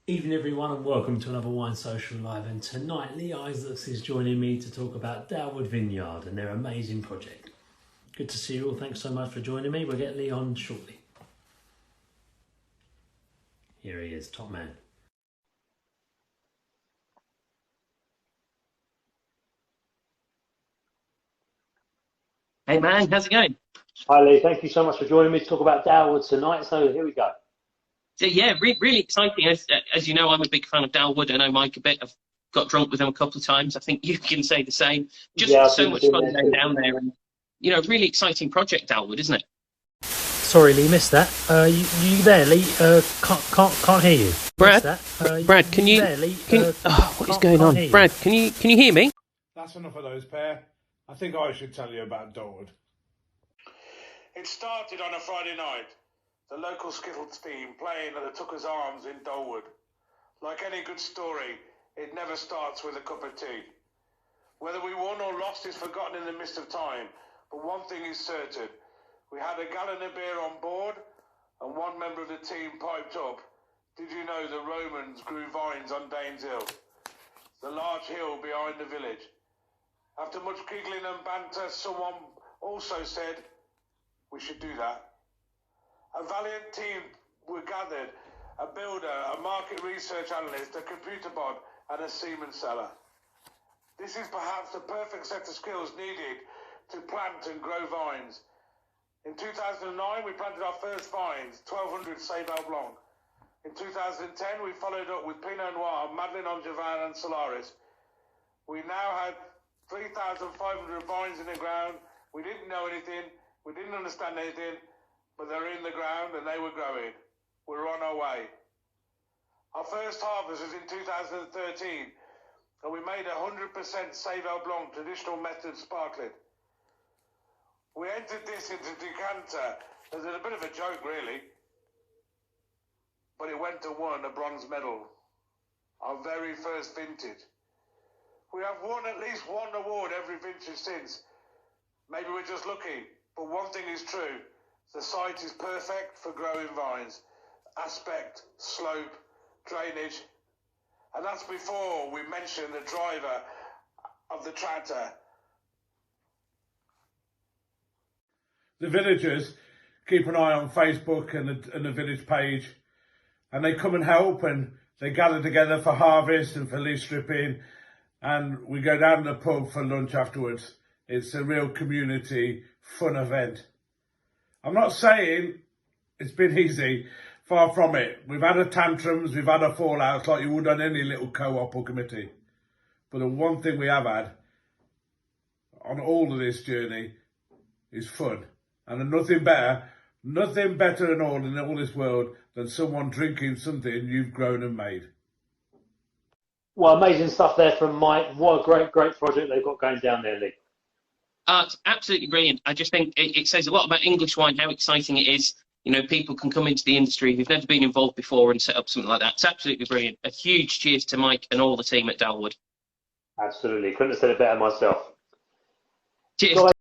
Evening everyone and welcome to another Wine Social Live, and tonight Lee Isaacs is joining me to talk about Dalwood Vineyard and their amazing project. Good to see you all, thanks so much for joining me. We'll get Lee on shortly. Here he is, top man. Hey man, how's it going? Hi Lee, thank you so much for joining me to talk about Dalwood tonight, so here we go. So yeah, really exciting. As you know, I'm a big fan of Dalwood. I know Mike a bit. I've got drunk with him a couple of times. I think you can say the same. Yeah, Just so much fun going down there, and really exciting project, Dalwood, isn't it? Sorry Lee, missed that. You there Lee? Can't hear you. Brad, Brad, can you? There, Lee? What is going on? Brad, can you hear me? That's enough of those pair. I think I should tell you about Dalwood. It started on a Friday night. The local Skittles team playing at the Tucker's Arms in Dalwood. Like any good story, it never starts with a cup of tea. Whether we won or lost is forgotten in the mist of time, but one thing is certain. We had a gallon of beer on board, and one member of the team piped up. Did you know the Romans grew vines on Danes Hill, the large hill behind the village? After much giggling and banter, someone also said, we should do that. A valiant team were gathered, a builder, a market research analyst, a computer bod, and a semen seller. This is perhaps the perfect set of skills needed to plant and grow vines. In 2009, we planted our first vines, 1200 Sauvignon Blanc. In 2010, we followed up with Pinot Noir, Madeleine Angevin, and Solaris. We now had 3,500 vines in the ground. We didn't know anything, we didn't understand anything, but they're in the ground and they were growing. We're on our way. Our first harvest was in 2013, and we made 100% Sauvignon Blanc traditional method sparkling. We entered this into decanter as a bit of a joke, really, but it went to won a bronze medal. Our very first vintage. We have won at least one award every vintage since. Maybe we're just lucky, but one thing is true. The site is perfect for growing vines. Aspect, slope, drainage. And that's before we mention the driver of the tractor. The villagers keep an eye on Facebook and the village page, and they come and help, and they gather together for harvest and for leaf stripping, and we go down to the pub for lunch afterwards. It's a real community fun event. I'm not saying it's been easy, far from it. We've had our tantrums, we've had our fallouts like you would on any little co-op or committee. But the one thing we have had on all of this journey is fun. And nothing better in all this world than someone drinking something you've grown and made. Well, amazing stuff there from Mike. What a great project they've got going down there, Lee. It's absolutely brilliant. I just think it says a lot about English wine, how exciting it is. People can come into the industry who've never been involved before and set up something like that. It's absolutely brilliant. A huge cheers to Mike and all the team at Dalwood. Absolutely. Couldn't have said it better myself. Cheers.